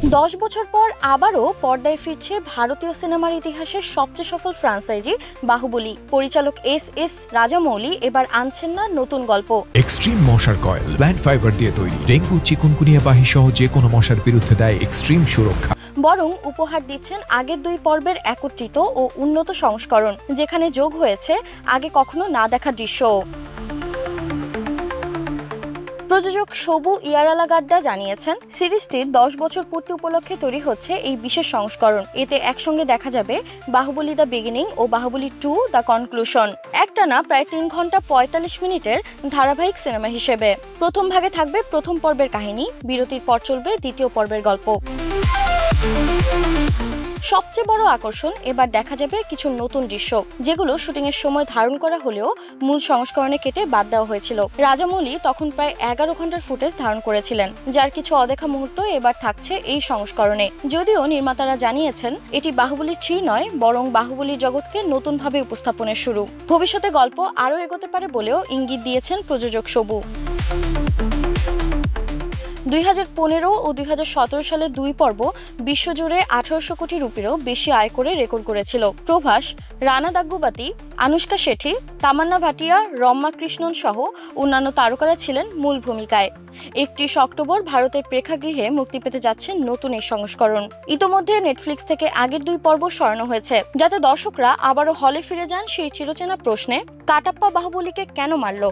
10 বছর পর আবারও পর্দায় ফিরছে ভারতীয় সিনেমার ইতিহাসের সবচেয়ে সফল ফ্র্যাঞ্চাইজি বাহুবলী। পরিচালক এস রাজামৌলি এবার আনছেন না নতুন গল্প। এক্সট্রিম মশার কয়েল প্ল্যান্ট ফাইবার দিয়ে তৈরি, ডেঙ্গু চিকুনগুনিয়া বাহি সহ যে কোনো মশার বিরুদ্ধে দেয় এক্সট্রিম সুরক্ষা। বরং উপহার দিচ্ছেন আগের 2 পর্বের একত্রিত ও উন্নত সংস্করণ, যেখানে যোগ হয়েছে আগে কখনো না দেখা দৃশ্য। প্রযোজক শোভু ইয়ারালাগাড্ডা জানিয়েছেন, সিরিজটির 10 বছর পূর্তি উপলক্ষে তৈরি হচ্ছে এই বিশেষ সংস্করণ। এতে একসঙ্গে দেখা যাবে বাহুবলী দ্য বিগিনিং ও বাহুবলী 2 দ্য কনক্লুশন, একটানা প্রায় 3 ঘন্টা 45 মিনিটের ধারাবাহিক সিনেমা হিসেবে। প্রথম ভাগে থাকবে প্রথম পর্বের কাহিনী, বিরতির পর চলবে দ্বিতীয় পর্বের গল্প। সবচেয়ে বড় আকর্ষণ, এবার দেখা যাবে কিছু নতুন দৃশ্য, যেগুলো শুটিংয়ের সময় ধারণ করা হলেও মূল সংস্করণে কেটে বাদ দেওয়া হয়েছিল। রাজামৌলি তখন প্রায় 11 ঘন্টার ফুটেজ ধারণ করেছিলেন, যার কিছু অদেখা মুহূর্ত এবার থাকছে এই সংস্করণে। যদিও নির্মাতারা জানিয়েছেন এটি বাহুবলী 3 নয়, বরং বাহুবলী জগৎকে নতুনভাবে উপস্থাপনের শুরু। ভবিষ্যতে গল্প আরও এগোতে পারে বলেও ইঙ্গিত দিয়েছেন প্রযোজক শোভু। 2015 ও 2017 সালে 2 পর্ব বিশ্বজুড়ে 1800 কোটি রুপিরও বেশি আয় করে রেকর্ড করেছিল। প্রভাস, রানা দাগ্গুবাতি, আনুষ্কা শেঠি, তামান্না ভাটিয়া, রম্মা কৃষ্ণন সহ অন্যান্য তারকারা ছিলেন মূল ভূমিকায়। 31 অক্টোবর ভারতের প্রেক্ষাগৃহে মুক্তি পেতে যাচ্ছে নতুন এই সংস্করণ। ইতোমধ্যে নেটফ্লিক্স থেকে আগের 2 পর্ব সরানো হয়েছে, যাতে দর্শকরা আবারও হলে ফিরে যান সেই চিরচেনা প্রশ্নে, কাটাপ্পা বাহুবলীকে কেন মারল।